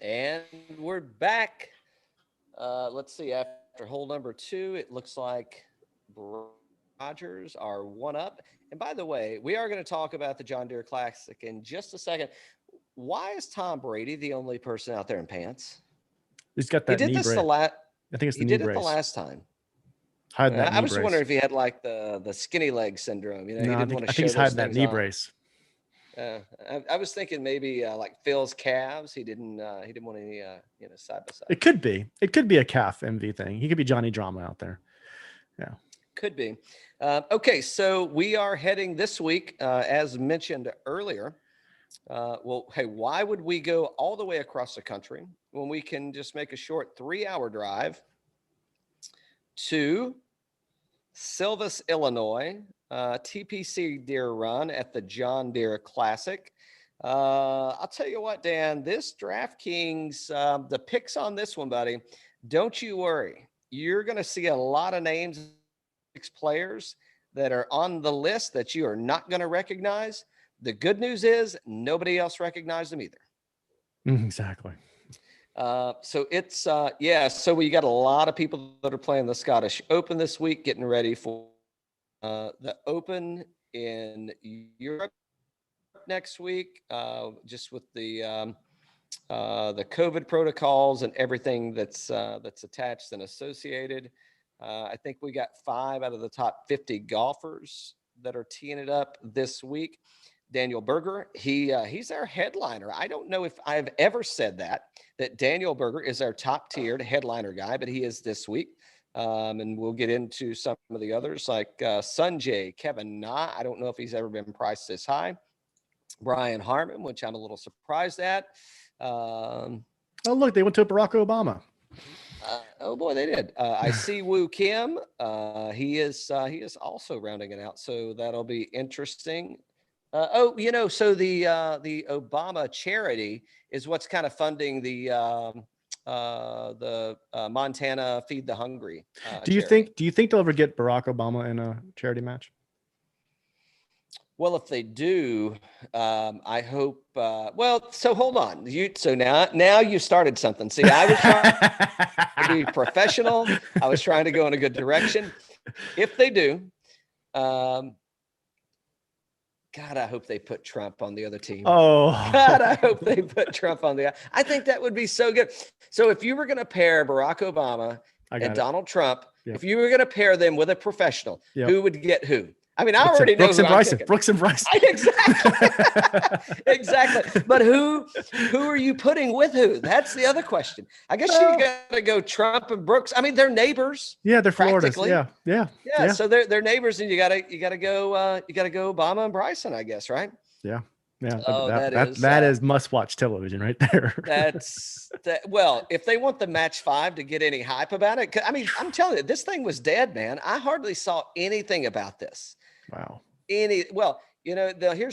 And we're back. Let's see. After hole number 2, it looks like Rodgers are 1 up. And by the way, we are going to talk about the John Deere Classic in just a second. Why is Tom Brady the only person out there in pants? He's got that knee brace. I think it's the knee brace. He did it the last time. I was wondering if he had like the skinny leg syndrome. You know, no, he didn't want to show he's those hiding that knee brace. I was thinking maybe like Phil's calves. He didn't want any side by side. It could be a calf MV thing. He could be Johnny Drama out there. Yeah, could be. Okay, so we are heading this week, as mentioned earlier. Well, hey, why would we go all the way across the country when we can just make a short 3-hour drive to Silvis, Illinois, TPC Deere run at the John Deere Classic. I'll tell you what, Dan, this DraftKings, the picks on this one, buddy, don't you worry. You're going to see a lot of names, players that are on the list that you are not going to recognize. The good news is nobody else recognized them either. Exactly. So it's, so we got a lot of people that are playing the Scottish Open this week, getting ready for the Open in Europe next week, just with the COVID protocols and everything that's attached and associated. I think we got 5 out of the top 50 golfers that are teeing it up this week. Daniel Berger, he's our headliner. I don't know if I've ever said that Daniel Berger is our top tiered headliner guy, but he is this week. And we'll get into some of the others like Sunjay, Kevin Na. I don't know if he's ever been priced this high. Brian Harmon, which I'm a little surprised at. Oh, look, they went to Barack Obama. Oh boy, they did. I see Woo Kim. He is also rounding it out, so that'll be interesting. So the Obama charity is what's kind of funding the Montana Feed the Hungry. Do you think they'll ever get Barack Obama in a charity match? Well, if they do, I hope. So hold on. Now you started something. See, I was trying to be professional. I was trying to go in a good direction. If they do, God, I hope they put Trump on the other team. Oh, God, I hope they put Trump on the. I think that would be so good. So if you were going to pair Barack Obama and Donald Trump, if you were going to pair them with a professional, who would get who? I mean, I already know Brooks and Bryson. Exactly. Exactly. But who are you putting with who? That's the other question. I guess you got to go Trump and Brooks. I mean, they're neighbors. Yeah, they're Florida's. Yeah. So they're neighbors, and you got to go Obama and Bryson, I guess, right? Yeah. Yeah. Oh, that is must-watch television right there. Well, if they want the match 5 to get any hype about it, I mean, I'm telling you, this thing was dead, man. I hardly saw anything about this. Wow. Here's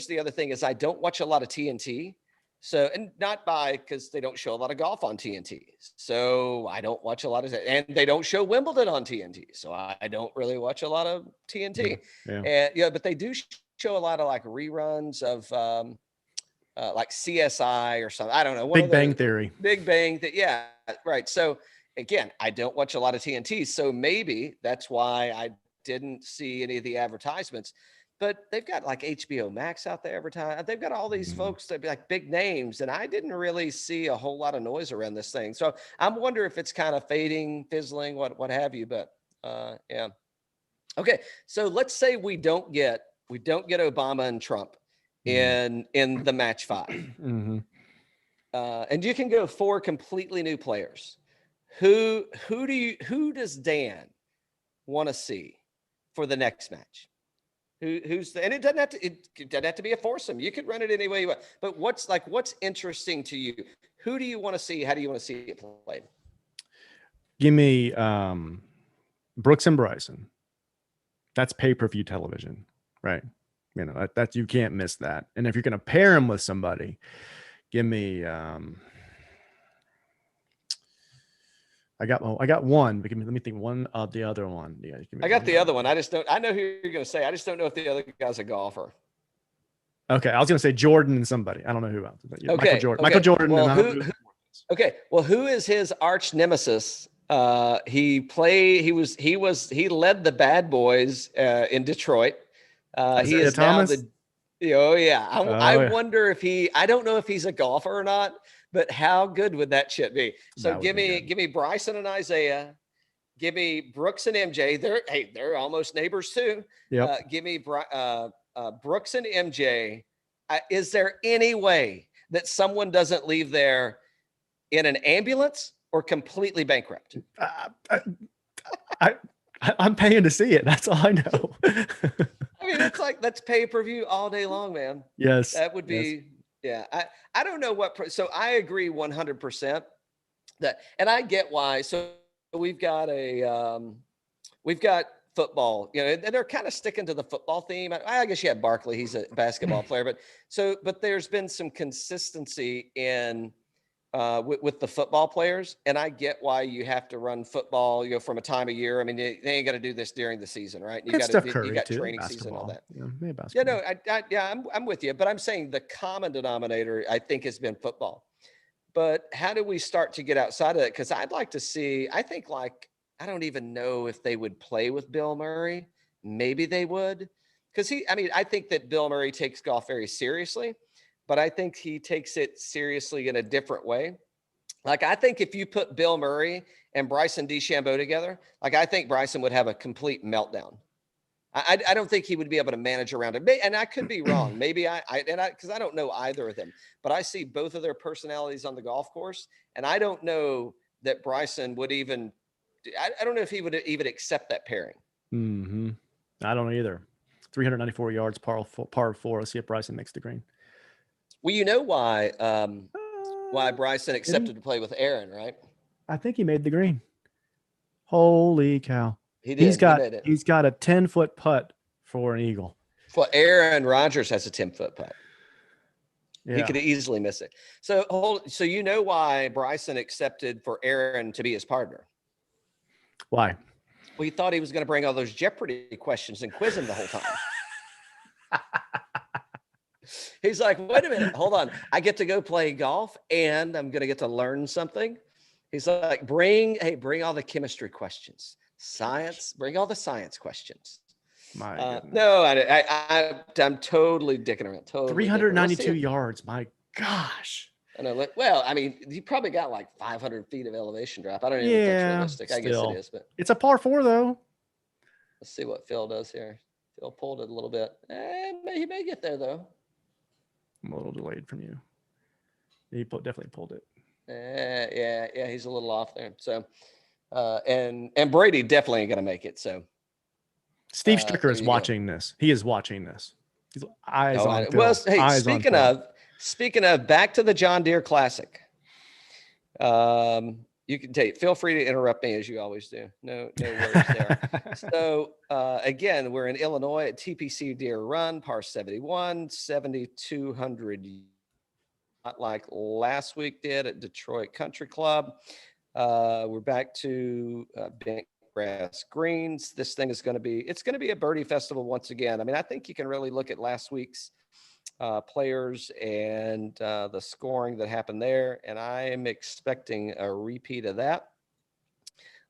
the other thing is I don't watch a lot of TNT. So, and not because they don't show a lot of golf on TNT. So I don't watch a lot of that. And they don't show Wimbledon on TNT. So I don't really watch a lot of TNT. Yeah. But they do show a lot of like reruns of like CSI or something. I don't know. Big Bang Theory. Big Bang. Yeah, right. So again, I don't watch a lot of TNT. So maybe that's why I didn't see any of the advertisements. But they've got like HBO Max out there advertising. They've got all these folks that be like big names, and I didn't really see a whole lot of noise around this thing. So I'm wondering if it's kind of fading, fizzling, what have you. But yeah. Okay, so let's say we don't get Obama and Trump in the match 5, and you can go 4 completely new players. Who does Dan want to see for the next match? And it doesn't have to be a foursome. You could run it any way you want. But what's interesting to you? Who do you want to see? How do you want to see it played? Give me Brooks and Bryson. That's pay-per-view television, right? You know, that you can't miss that. And if you're going to pair him with somebody, give me I got one, but let me think one of the other one. Yeah, I got the other one. I know who you're going to say. I just don't know if the other guy's a golfer. Okay. I was going to say Jordan and somebody. I don't know who else. But yeah, okay. Michael Jordan. Well, Okay. Well, who is his arch nemesis? He led the bad boys in Detroit. He Isaiah is now Thomas? oh yeah. I Oh, yeah. wonder if I don't know if he's a golfer or not, but how good would that shit be? So That would be give me Bryson and Isaiah. Give me Brooks and MJ. They're almost neighbors too. Yep. Give me Brooks and MJ. Is there any way that someone doesn't leave there in an ambulance or completely bankrupt? I'm paying to see it. That's all I know. I mean, it's like that's pay-per-view all day long, man. Yes. That would be, yeah. I don't know so I agree 100% that, and I get why. So we've got football, and they're kind of sticking to the football theme. I guess you have Barkley, he's a basketball player, but there's been some consistency in with the football players, and I get why you have to run football, from a time of year. I mean, they ain't got to do this during the season, right? You got training season and all that. Maybe Yeah, basketball. no, I'm with you, but I'm saying the common denominator I think has been football. But how do we start to get outside of it? Because I'd like to see. I think I don't even know if they would play with Bill Murray. Maybe they would, because I think that Bill Murray takes golf very seriously, but I think he takes it seriously in a different way. I think if you put Bill Murray and Bryson DeChambeau together, I think Bryson would have a complete meltdown. I don't think he would be able to manage around it. And I could be wrong. Maybe because I don't know either of them, but I see both of their personalities on the golf course. And I don't know that Bryson would even, I don't know if he would even accept that pairing. Mm-hmm. I don't either. 394 yards, par 4. Let's see if Bryson makes the green. Well, you know why Bryson accepted to play with Aaron, right? I think he made the green. Holy cow. He did. He's got a 10-foot putt for an eagle. Well, Aaron Rodgers has a 10-foot putt. Yeah. He could easily miss it. So you know why Bryson accepted for Aaron to be his partner? Why? Well, he thought he was going to bring all those Jeopardy questions and quiz him the whole time. He's like, wait a minute, hold on. I get to go play golf and I'm going to get to learn something. He's like, bring all the chemistry questions. Science, bring all the science questions. No, I'm totally dicking around. Totally 392 yards. My gosh. I know. Well, I mean, you probably got 500 feet of elevation drop. I don't even think it's realistic. I guess it is, but it's a par 4 though. Let's see what Phil does here. Phil pulled it a little bit. He may get there though. I'm a little delayed from you. He definitely pulled it. Yeah. He's a little off there. So. And Brady definitely ain't gonna make it. So Steve Stricker is watching this. He is watching this. He's eyes on Phil. Well, hey, speaking of, back to the John Deere Classic. You can feel free to interrupt me as you always do. No worries there. So again, we're in Illinois at TPC Deere Run, par 71, 7,200, not like last week did at Detroit Country Club. We're back to bent grass greens. This thing is going to be a birdie festival once again. I mean, I think you can really look at last week's players and the scoring that happened there, and I am expecting a repeat of that.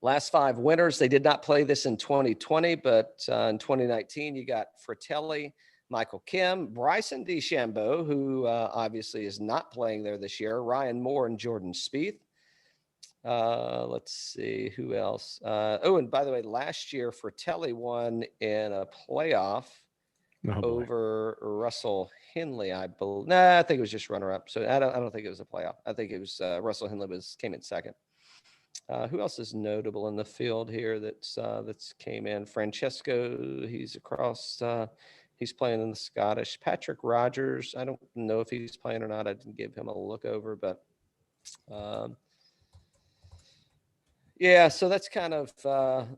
Last 5 winners, they did not play this in 2020, but in 2019, you got Fratelli, Michael Kim, Bryson DeChambeau, who obviously is not playing there this year, Ryan Moore, and Jordan Spieth. Let's see who else. And by the way, last year Fratelli won in a playoff over Russell Henley. I believe. Nah, I think it was just runner-up. So I don't think it was a playoff. I think it was Russell Henley came in second. Who else is notable in the field here that's came in? Francesco, he's across. He's playing in the Scottish. Patrick Rodgers, I don't know if he's playing or not. I didn't give him a look over, but. Yeah, so that's kind of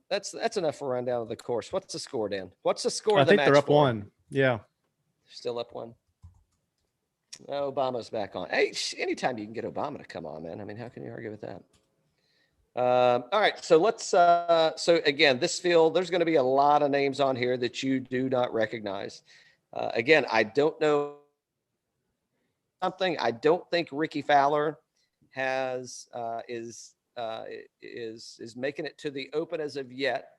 that's enough for a rundown of the course. What's the score, Dan? What's the score of the match? I think they're up 1. Yeah. Still up 1. Obama's back on. Hey, anytime you can get Obama to come on, man. I mean, how can you argue with that? All right, so let's so again, this field, there's going to be a lot of names on here that you do not recognize. Again, I don't know something. I don't think Ricky Fowler is making it to the Open as of yet.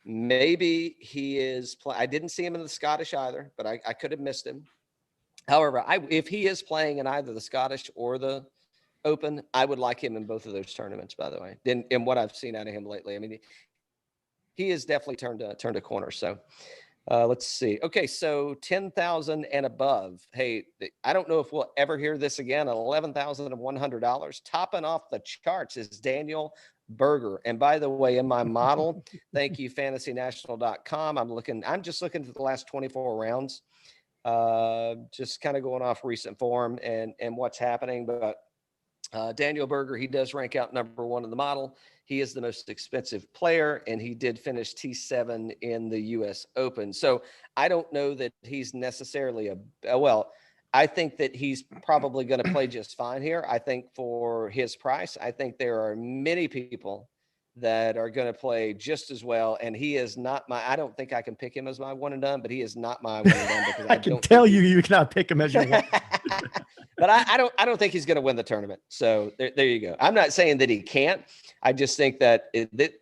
Maybe he is. I didn't see him in the Scottish either, but I could have missed him. However, if he is playing in either the Scottish or the Open, I would like him in both of those tournaments. By the way, in what I've seen out of him lately, I mean, he has definitely turned a corner. So let's see. Okay, so 10,000 and above. Hey, I don't know if we'll ever hear this again. $11,100. Topping off the charts is Daniel Berger. And by the way, in my model, thank you, fantasynational.com. I'm just looking at the last 24 rounds, just kind of going off recent form and what's happening. But Daniel Berger, he does rank out number one in the model. He is the most expensive player, and he did finish T7 in the U.S. Open. So I don't know that he's necessarily I think that he's probably going to play just fine here. I think for his price, I think there are many people that are going to play just as well. And he is not I don't think I can pick him as my one and done, but he is not my one and done because I can tell you cannot pick him as your one. But I don't think he's going to win the tournament. So there you go. I'm not saying that he can't. I just think that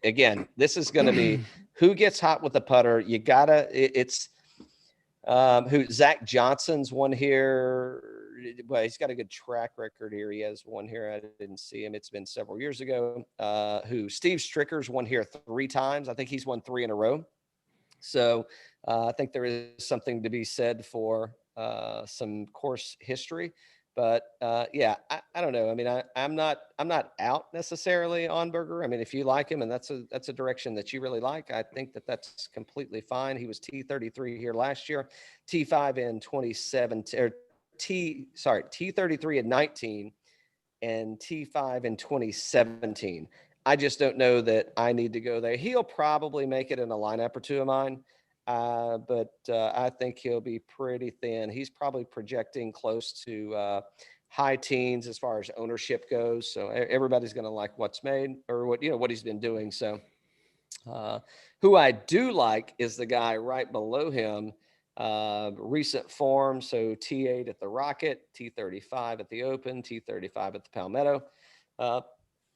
again, this is going to be who gets hot with the putter. You gotta. It's who Zach Johnson's one here. Well, he's got a good track record here. He has one here. I didn't see him. It's been several years ago. Who Steve Stricker's won here 3 times. I think he's won 3 in a row. So I think there is something to be said for some course history. But yeah, I don't know. I mean, I'm not out necessarily on Berger. I mean, if you like him and that's a direction that you really like, I think that's completely fine. He was T33 here last year, T5 in 2017, or T33 in 19, and T5 in 2017. I just don't know that I need to go there. He'll probably make it in a lineup or two of mine. But I think he'll be pretty thin. He's probably projecting close to high teens as far as ownership goes. So everybody's going to like what's made or what he's been doing. So who I do like is the guy right below him, recent form. So T8 at the Rocket, T35 at the Open, T35 at the Palmetto.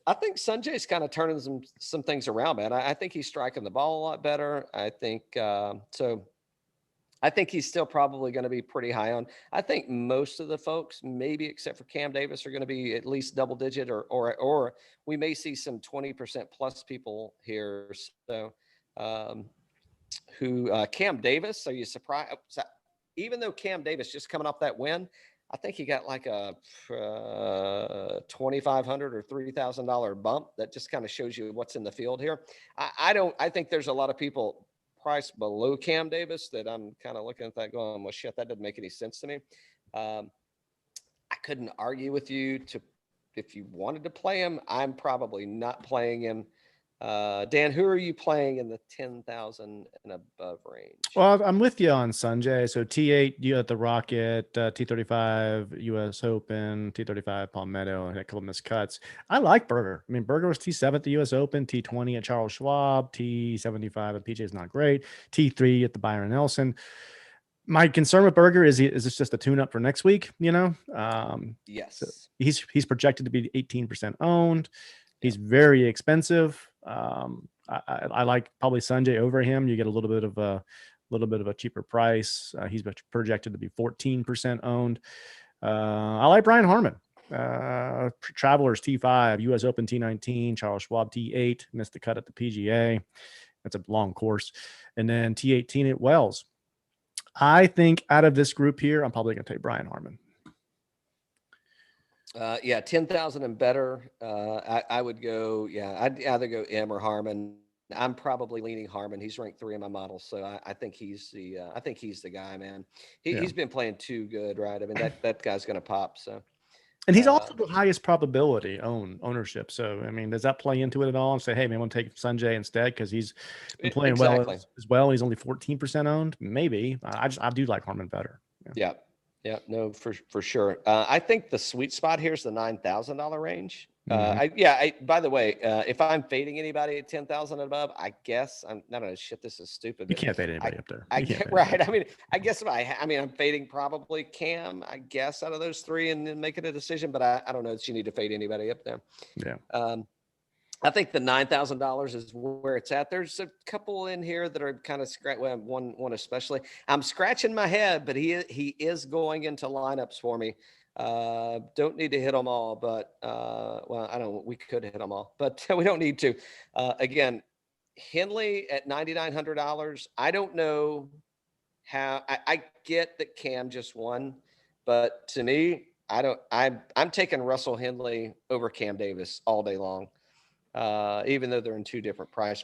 I think Sanjay's kind of turning some things around, man. I think he's striking the ball a lot better. I think so. I think he's still probably going to be pretty high on. I think most of the folks, maybe except for Cam Davis, are going to be at least double digit, or we may see some 20% plus people here. So, Cam Davis? Are you surprised? Even though Cam Davis just coming off that win, I think he got like a $2,500 or $3,000 bump. That just kind of shows you what's in the field here. I think there's a lot of people priced below Cam Davis that I'm kind of looking at that going, well, shit, that doesn't make any sense to me. I couldn't argue with you if you wanted to play him. I'm probably not playing him. Dan, who are you playing in the 10,000 and above range? Well, I'm with you on Sanjay. So T8, you at the Rocket, T35, US Open, T35, Palmetto, and a couple of missed cuts. I like Berger. I mean, Berger was T7 at the US Open, T20 at Charles Schwab, T75 at PGA is not great, T3 at the Byron Nelson. My concern with Berger is this just a tune-up for next week? Yes. So he's projected to be 18% owned. He's very expensive. I like probably Sanjay over him. You get a little bit of a cheaper price. He's projected to be 14% owned. I like Brian Harman. Travelers T5, US Open T19, Charles Schwab T8, missed the cut at the PGA. That's a long course. And then T18 at Wells. I think out of this group here, I'm probably going to take Brian Harman. 10,000 and better. I would go. Yeah, I'd either go M or Harman. I'm probably leaning Harman. He's ranked 3 in my model, so I think he's the guy, man. He's been playing too good, right? I mean, that guy's going to pop. So, and he's also the highest probability ownership. So, I mean, does that play into it at all? And say, hey, man, I want to take Sanjay instead because he's been playing well as well. He's only 14% owned. Maybe I do like Harman better. Yeah, no, for sure. I think the sweet spot here is the $9,000 range. By the way, if I'm fading anybody at 10,000 and above, I guess I'm not gonna shit. This is stupid. You But can't fade anybody up there. I You can't get fade right. anybody. I mean, I guess if I'm fading probably Cam, I guess, out of those three and then making a decision, but I don't know that you need to fade anybody up there. Yeah. I think the $9,000 is where it's at. There's a couple in here that are kind of well, one especially. I'm scratching my head, but he is going into lineups for me. Don't need to hit them all, but well, I don't. We could hit them all, but we don't need to. Again, Henley at $9,900. I don't know how. I get that Cam just won, but to me, I don't. I'm taking Russell Henley over Cam Davis all day long. Even though they're in two different price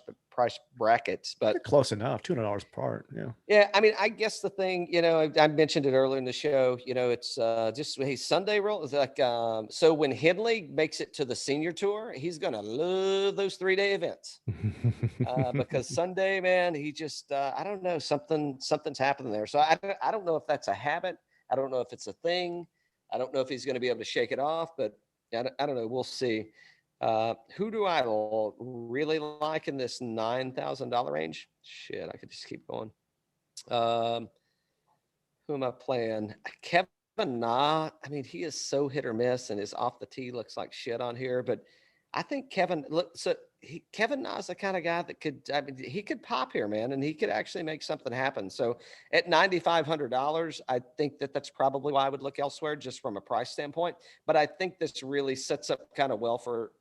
brackets, but They're close enough, $200 apart. Yeah. Yeah. I mean, I guess the thing, I mentioned it earlier in the show, it's just, hey, Sunday roll is like, so when Henley makes it to the senior tour, he's going to love those 3-day events because Sunday, man, he just, I don't know, something's happening there. So I don't know if that's a habit. I don't know if it's a thing. I don't know if he's going to be able to shake it off, but I don't know. We'll see. Who do I really like in this $9,000 range? Shit, I could just keep going. Who am I playing? Kevin Na. I mean, he is so hit or miss, and his off the tee looks like shit on here. But I think Kevin Na is the kind of guy that could. I mean, he could pop here, man, and he could actually make something happen. So at $9,500, I think that's probably why I would look elsewhere, just from a price standpoint. But I think this really sets up kind of well for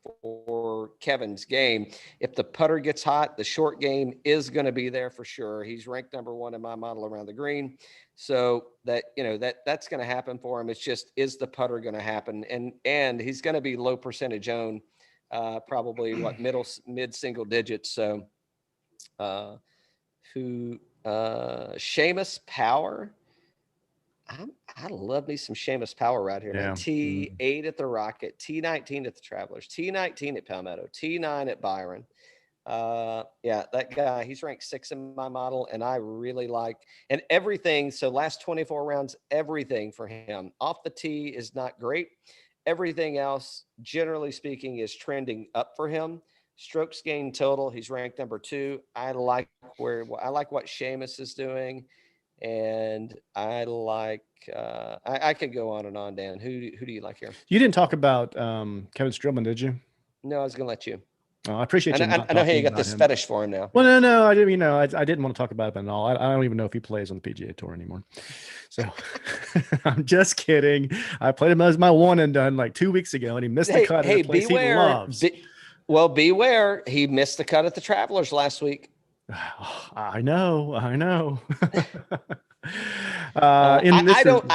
Kevin's game. If the putter gets hot, the short game is going to be there for sure. He's ranked number 1 in my model around the green. So that's going to happen for him. It's just, is the putter going to happen? And he's going to be low percentage owned, probably mid single digits. So Seamus Power. I love me some Seamus Power right here, man. T8 at the Rocket, T19 at the Travelers, T19 at Palmetto, T9 at Byron. That guy, he's ranked 6 in my model, and I really like, and everything. So last 24 rounds, everything for him off the tee is not great. Everything else, generally speaking, is trending up for him. Strokes gained total, he's ranked number 2. I like what Seamus is doing, and I like. I could go on and on, Dan. Who do you like here? You didn't talk about Kevin Strielman, did you? No, I was going to let you. Oh, I appreciate you. I know how you got this fetish for him now. Well, no, I didn't. I didn't want to talk about him at all. I don't even know if he plays on the PGA Tour anymore. So I'm just kidding. I played him as my one and done like 2 weeks ago, and he missed the cut. Hey, beware! Beware! He missed the cut at the Travelers last week. I know. I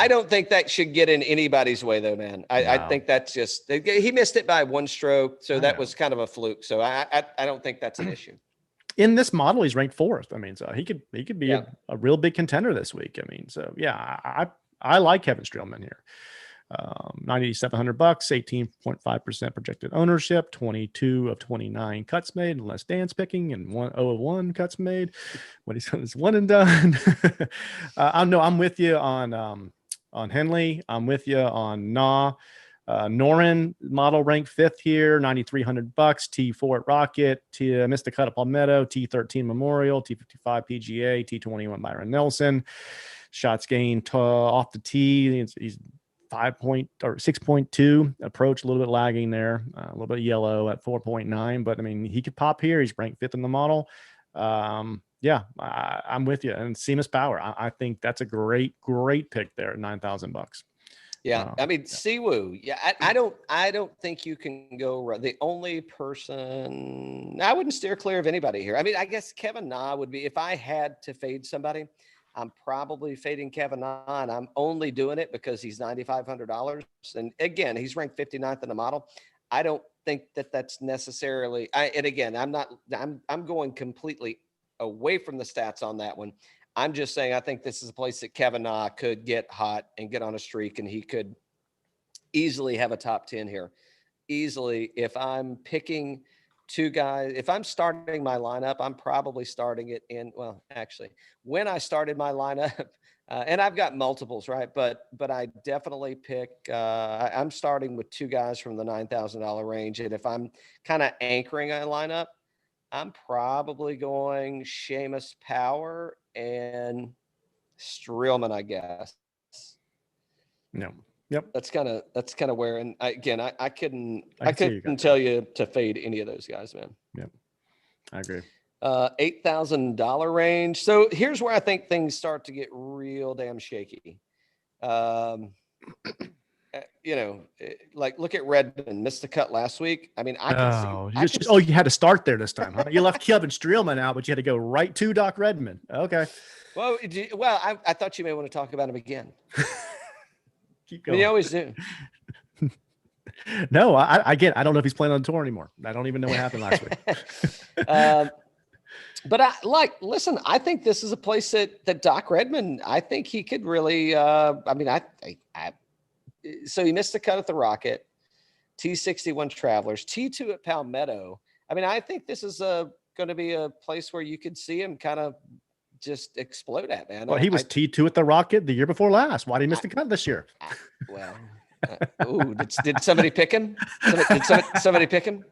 don't think that should get in anybody's way, though, man. I think that's just, he missed it by 1 stroke, so that was kind of a fluke. So I don't think that's an issue. In this model, he's ranked 4th. I mean, so he could be a real big contender this week. I mean, so yeah, I like Kevin Strielman here. $9,700, 18.5% projected ownership, 22 of 29 cuts made, unless Dan's picking, and 0 of 1 cuts made. What he's done is one and done. I'm with you on Henley. I'm with you on Na. Noren model ranked 5th here, $9,300, T4 at Rocket, missed the cut at Palmetto, T13 Memorial, T55 PGA, T21 Byron Nelson. Shots gained off the tee. He's 6.2 approach, a little bit lagging there, a little bit yellow at 4.9, but I mean, he could pop here. He's ranked 5th in the model. I'm with you. And Seamus Power, I think that's a great pick there at $9,000. Yeah. I mean, Siwoo. Yeah. I don't think you can go. The only person, I wouldn't steer clear of anybody here. I mean, I guess Kevin Na would be, if I had to fade somebody, I'm probably fading Kevin Na, and I'm only doing it because he's $9,500. And again, he's ranked 59th in the model. I don't think that's necessarily, I'm going completely away from the stats on that one. I'm just saying, I think this is a place that Kevin Na could get hot and get on a streak, and he could easily have a top 10 here. Easily. If I'm picking 2 guys, if I'm starting my lineup, I'm probably starting it in, well, actually, when I started my lineup, And I've got multiples, right? But I definitely pick. I'm starting with two guys from the $9,000 range, and if I'm kind of anchoring a lineup, I'm probably going Seamus Power and Strielman, I guess. No. Yep. That's kind of where. And I couldn't see you got tell you to fade any of those guys, man. Yep. I agree. $8,000 range. So here's where I think things start to get real damn shaky. Like look at Redmond, missed the cut last week. I mean, you had to start there this time, huh? You left Kevin Strielman out, but you had to go right to Doc Redmond. Okay. Well, I thought you may want to talk about him again. Keep going. I mean, you always do. No, I don't know if he's playing on the tour anymore. I don't even know what happened last week. But I think this is a place that Doc Redmond, I think he could really, so he missed the cut at the Rocket, T61 Travelers, T2 at Palmetto. I mean, I think this is going to be a place where you could see him kind of just explode at, man. Well, he was T2 at the Rocket the year before last. Why did he miss the cut this year? Did somebody pick him? Did somebody pick him?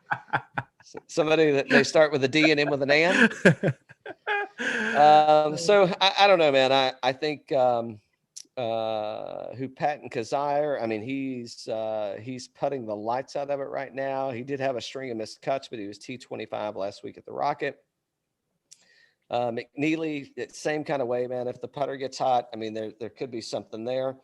Somebody that they start with a D and end with an N. So I don't know, man. I think Patton Kazire. I mean, he's putting the lights out of it right now. He did have a string of missed cuts, but he was T25 last week at the Rocket. McNeely, same kind of way, man. If the putter gets hot, I mean, there could be something there.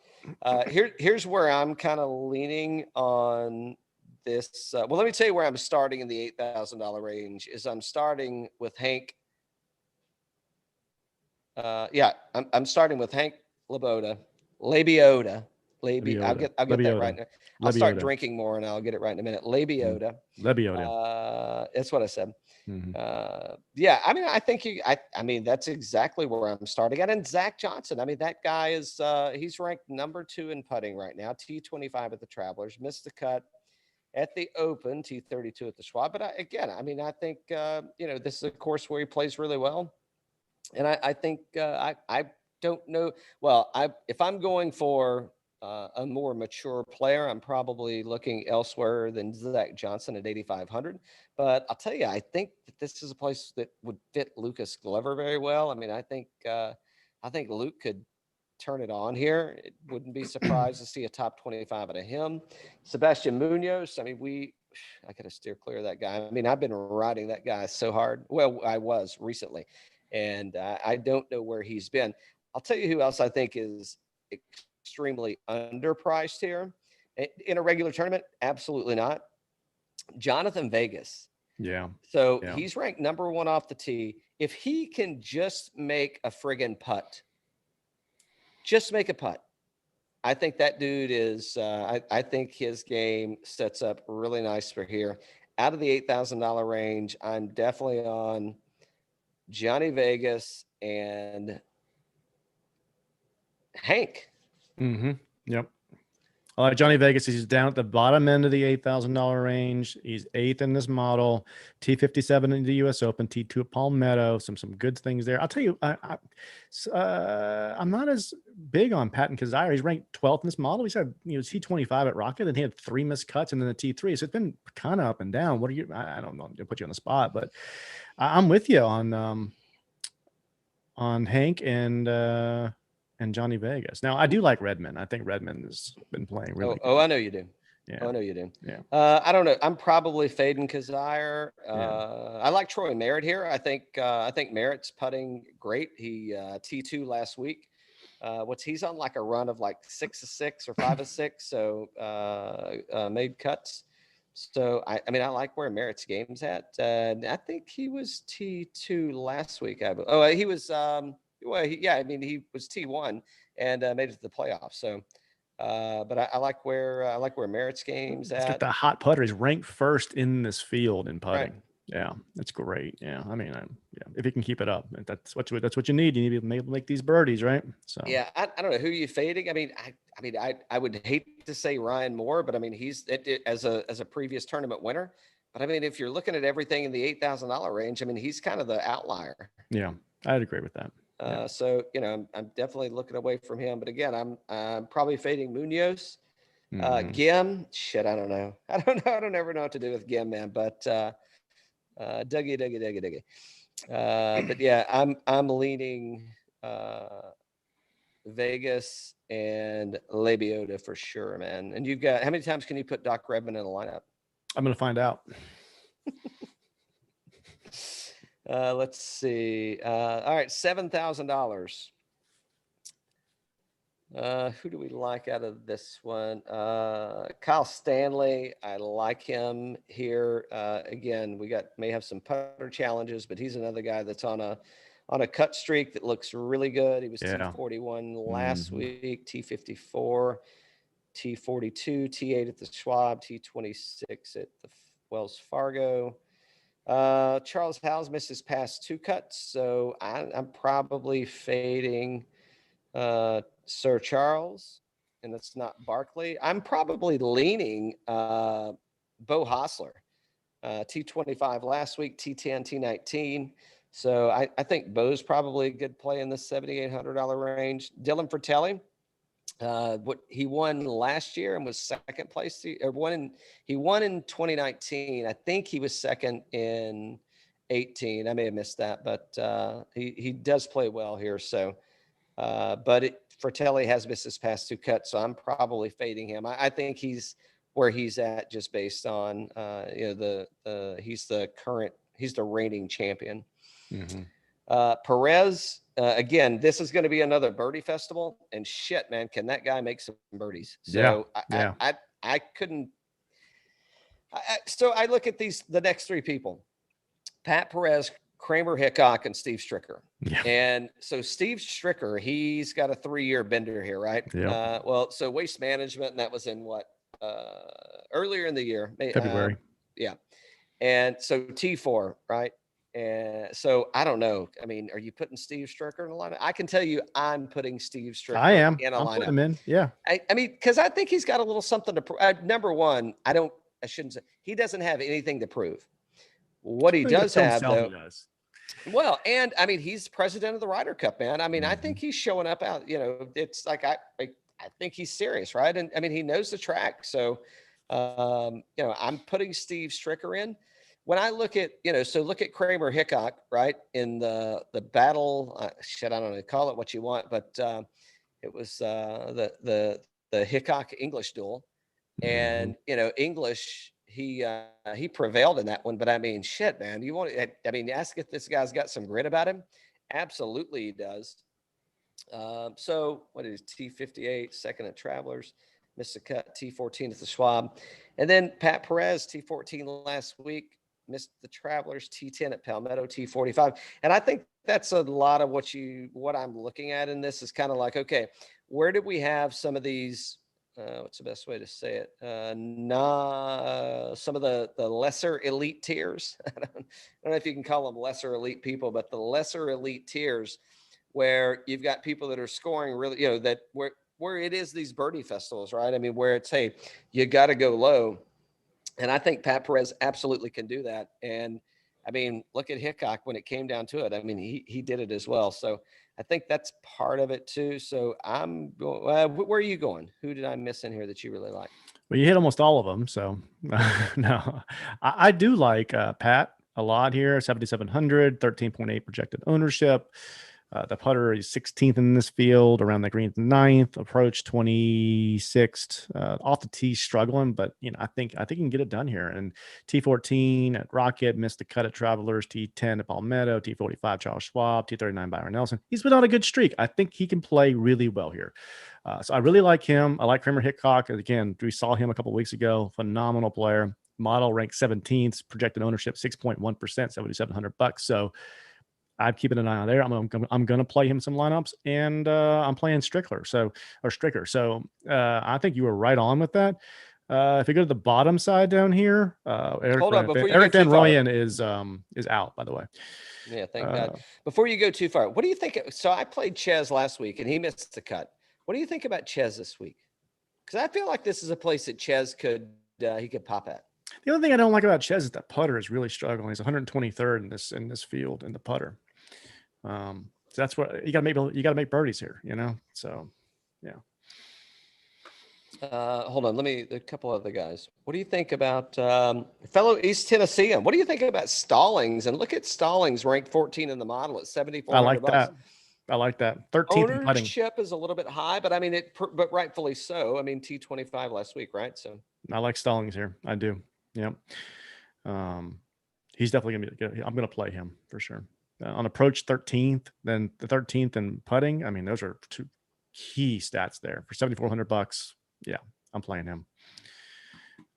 Here's where I'm kind of leaning on this. Well, let me tell you where I'm starting in the $8,000 range. Is I'm starting with Hank. I'm starting with Hank Labiota. I'll get that right now. I'll start drinking more and I'll get it right in a minute. Labiota. That's what I said. Mm-hmm. I mean, I mean, that's exactly where I'm starting at. And Zach Johnson, I mean, that guy is, he's ranked number 2 in putting right now, T25 at the Travelers, missed the cut at the Open, T32 at the Schwab. But I think, this is a course where he plays really well. And I think, I don't know. Well, if I'm going for a more mature player, I'm probably looking elsewhere than Zach Johnson at 8,500. But I'll tell you, I think that this is a place that would fit Lucas Glover very well. I mean, I think Luke could turn it on here. It wouldn't be surprised to see a top 25 out of him. Sebastian Munoz. I mean, I got to steer clear of that guy. I mean, I've been riding that guy so hard. Well, I was recently, and I don't know where he's been. I'll tell you who else I think is extremely underpriced here in a regular tournament. Absolutely not. Jonathan Vegas. Yeah. So he's ranked number 1 off the tee. If he can just make a friggin' putt, I think that dude is, I think his game sets up really nice for here. Out of the $8,000 range, I'm definitely on Johnny Vegas and Hank. Mm-hmm. Yep. Johnny Vegas, he's down at the bottom end of the $8,000 range. He's 8th in this model, T57 in the U.S. Open, T2 at Palmetto. Some good things there. I'll tell you, I'm not as big on Patton Kazire. He's ranked 12th in this model. He's had T25 at Rocket, and he had 3 missed cuts, and then the T3. So it's been kind of up and down. What are you? I don't know. I'm gonna put you on the spot, but I'm with you on Hank and Johnny Vegas. Now, I do like Redmond. I think Redmond has been playing really good. I know you do. Yeah. I know you do. Yeah. I don't know. I'm probably fading Kazire. I like Troy Merritt here. I think Merritt's putting great. He T2 last week. He's on like a run of like 6 of 6 or 5 of 6. So made cuts. So I mean, I like where Merritt's game's at. I think he was T2 last week. He was. He was T1 and made it to the playoffs. So, but I like where Merritt's game's at. He's got the hot putter. He's ranked 1st in this field in putting. Right. Yeah, that's great. Yeah, I mean, if he can keep it up, that's what you need. You need to make these birdies, right? So yeah, I don't know who you fading. I would hate to say Ryan Moore, but I mean he's as a previous tournament winner. But I mean, if you're looking at everything in the $8,000 range, I mean he's kind of the outlier. Yeah, I'd agree with that. So, I'm definitely looking away from him. But again, I'm probably fading Munoz. Gim, shit, I don't know. I don't ever know what to do with Gim, man. But Dougie. But yeah, I'm leaning Vegas and Lebiota for sure, man. And you've got, how many times can you put Doc Redman in a lineup? I'm going to find out. Let's see. All right, $7,000. Who do we like out of this one? Kyle Stanley. I like him here. Again, may have some putter challenges, but he's another guy that's on a cut streak that looks really good. He was T41 last week, T54, T42, T8 at the Schwab, T26 at the Wells Fargo. Charles Howes missed his past 2 cuts, so I'm probably fading Sir Charles, and it's not Barkley. I'm probably leaning Bo Hostler, T25 last week, T10, T19. So I think Bo's probably a good play in the $7,800 range. Dylan Fratelli, he won last year and was second place. He won in 2019. I think he was second in 18. I may have missed that, but he does play well here. So, Fratelli has missed his past 2 cuts, so I'm probably fading him. I think he's where he's at just based on he's the reigning champion. Perez, again, this is going to be another birdie festival, and shit, man, can that guy make some birdies? So I couldn't. So I look at the next 3 people: Pat Perez, Kramer Hitchcock, and Steve Stricker. Yeah. And so Steve Stricker, he's got a 3-year bender here, right? Yeah. So Waste Management, and that was in earlier in the year, February. Yeah. And so T4, right? And so I don't know. I mean, are you putting Steve Stricker in a lineup? I can tell you I'm putting Steve Stricker I am. in a I'm lineup. putting him in. Yeah. I mean, because I think he's got a little something to number one, I shouldn't say he doesn't have anything to prove. What he does have, though. Well, and I mean, he's president of the Ryder Cup, man. I mean, I think he's showing up out, it's like, I think he's serious, right? And I mean, he knows the track. So, I'm putting Steve Stricker in. When I look at, so look at Kramer Hitchcock, right? In the battle, I don't know, call it what you want, but it was the Hitchcock English duel. And, English, he prevailed in that one, but I mean, shit, man, ask if this guy's got some grit about him. Absolutely he does. So what is T58, second at Travelers, missed a cut, T14 at the Schwab. And then Pat Perez, T14 last week, missed the Travelers, T10 at Palmetto, T45. And I think that's a lot of what I'm looking at in this is kind of like, okay, where did we have some of these, what's the best way to say it? Some of the lesser elite tiers. I don't know if you can call them lesser elite people, but the lesser elite tiers where you've got people that are scoring really, that where it is these birdie festivals, right? I mean, where it's, hey, you got to go low. And I think Pat Perez absolutely can do that. And I mean, look at Hitchcock when it came down to it. I mean, he did it as well. So I think that's part of it too. So I'm going, where are you going? Who did I miss in here that you really like? Well, you hit almost all of them. So no, I do like Pat a lot here. 7,700, 13.8 projected ownership. The putter is 16th in this field, around the green 9th, approach 26th. Off the tee struggling, but I think he can get it done here. And T14 at Rocket, missed the cut at Travelers, T10 at Palmetto, T45 Charles Schwab, T39 Byron Nelson. He's been on a good streak. I think he can play really well here. So I really like him. I like Kramer Hitchcock. Again, we saw him a couple of weeks ago. Phenomenal player. Model ranked 17th, projected ownership 6.1%, $7,700. So I'm keeping an eye on there. I'm going to play him some lineups, and I'm playing Stricker. So I think you were right on with that. If you go to the bottom side down here, Eric Van Rooyen is out, by the way. Yeah, thank God. Before you go too far, what do you think? So I played Ches last week, and he missed the cut. What do you think about Ches this week? Because I feel like this is a place that Ches could pop at. The only thing I don't like about Ches is that putter is really struggling. He's 123rd in this field in the putter. So that's what you got to make birdies here, you know? So, yeah. Hold on. A couple other guys. What do you think about fellow East Tennessean? What do you think about Stallings? And look at Stallings ranked 14 in the model at 7,400 bucks. I like that. 13th in putting. Ownership is a little bit high, but I mean but rightfully so. I mean, T25 last week, right? So I like Stallings here. I do. Yep. He's definitely gonna be good. I'm gonna play him for sure. On approach 13th, then the 13th in putting. I mean, those are two key stats there for 7,400 bucks. Yeah, I'm playing him.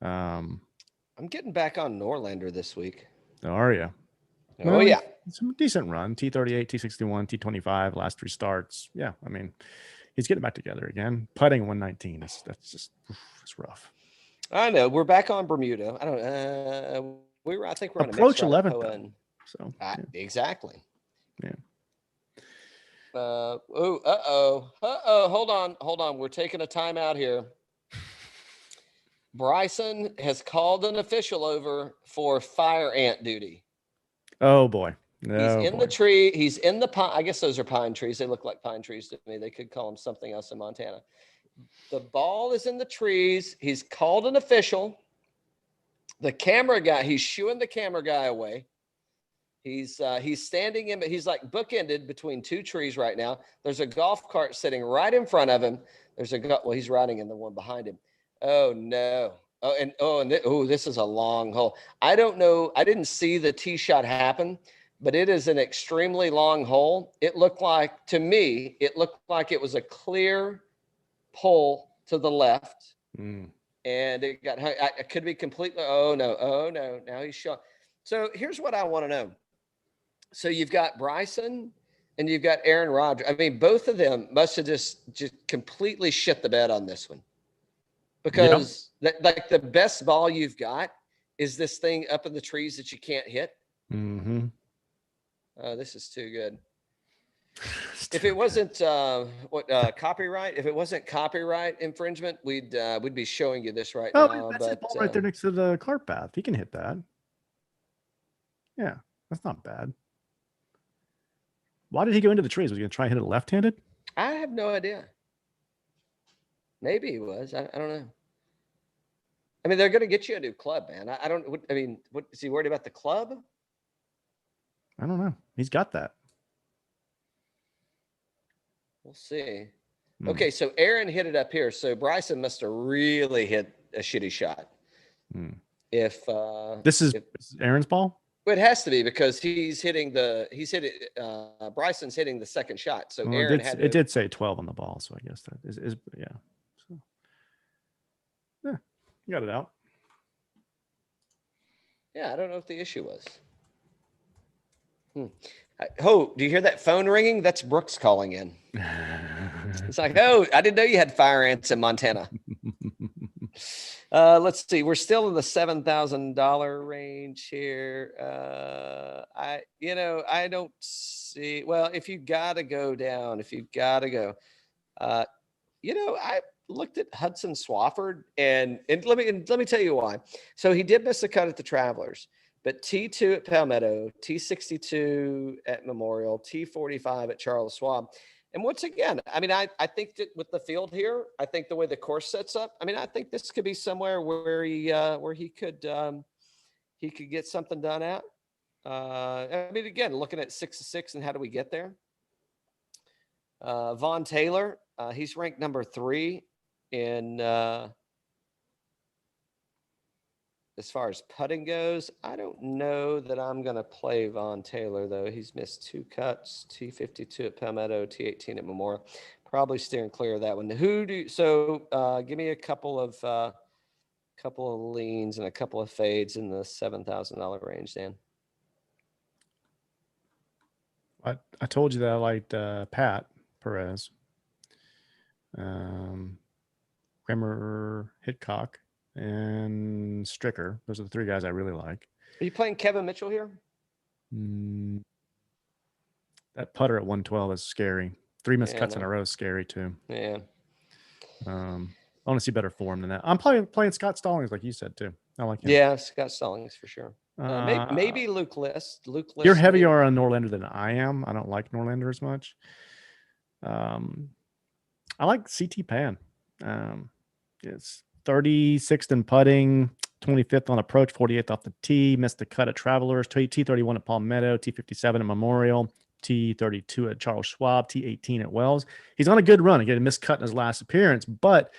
I'm getting back on Norlander this week. Are you? Oh, yeah. Some decent run. T38, T61, T25, last 3 starts. Yeah, I mean, he's getting back together again. Putting 119. That's just it's rough. I know. We're back on Bermuda. I don't. I think we're on approach 11th. So yeah. Exactly. Yeah. Hold on. We're taking a timeout here. Bryson has called an official over for fire ant duty. Oh boy. He's in the tree. He's in the pine. I guess those are pine trees. They look like pine trees to me. They could call them something else in Montana. The ball is in the trees. He's called an official. The camera guy, he's shooing the camera guy away. He's standing in, but he's like bookended between 2 trees right now. There's a golf cart sitting right in front of him. He's riding in the one behind him. Oh no. This is a long hole. I don't know. I didn't see the tee shot happen, but it is an extremely long hole. It looked like it was a clear pull to the left. And it got, I could be completely, oh no. Now he's shot. So here's what I want to know. So you've got Bryson and you've got Aaron Rodgers. I mean, both of them must have just completely shit the bed on this one, because like the best ball you've got is this thing up in the trees that you can't hit. Mm-hmm. This is too good. If it wasn't copyright, if it wasn't copyright infringement, we'd be showing you this right now. That's the ball right there next to the cart path. He can hit that. Yeah, that's not bad. Why did he go into the trees? Was he going to try and hit it left-handed? I have no idea. Maybe he was. I don't know. I mean, they're going to get you a new club, man. What is he worried about, the club? I don't know. He's got that. We'll see. Okay, so Aaron hit it up here. So Bryson must have really hit a shitty shot. If this is Aaron's ball? It has to be, because Bryson's hitting the second shot. So Aaron it did say 12 on the ball, so I guess that is yeah. So, yeah, you got it out. Yeah, I don't know what the issue was. Oh, do you hear that phone ringing? That's Brooks calling in. It's like, oh, I didn't know you had fire ants in Montana. Let's see. We're still in the $7,000 range here. I don't see. Well, if you got to go down, I looked at Hudson Swafford, and let me tell you why. So he did miss a cut at the Travelers, but T2 at Palmetto, T62 at Memorial, T45 at Charles Schwab. And once again, I mean, I think that with the field here, I think the way the course sets up, I mean, I think this could be somewhere where he could get something done at. I mean, again, looking at 6-6 and how do we get there? Vaughn Taylor, he's ranked number 3 in as far as putting goes. I don't know that I'm going to play Vaughn Taylor, though. He's missed 2 cuts, T52 at Palmetto, T18 at Memorial. Probably steering clear of that one. Give me a couple of leans and a couple of fades in the $7,000 range, Dan. I told you that I liked Pat Perez, Kramer Hitchcock, and Stricker. Those are the 3 guys I really like. Are you playing Kevin Mitchell here? That putter at 112 is scary. 3 missed cuts in a row is scary too. Yeah. I want to see better form than that. I'm playing Scott Stallings, like you said too. I like him. Yeah, Scott Stallings for sure. Maybe Luke List. You're maybe. heavier on Norlander than I am. I don't like Norlander as much. I like CT Pan. It's 36th in putting, 25th on approach, 48th off the tee, missed the cut at Travelers, T31 at Palmetto, T57 at Memorial, T32 at Charles Schwab, T18 at Wells. He's on a good run. He got a missed cut in his last appearance, but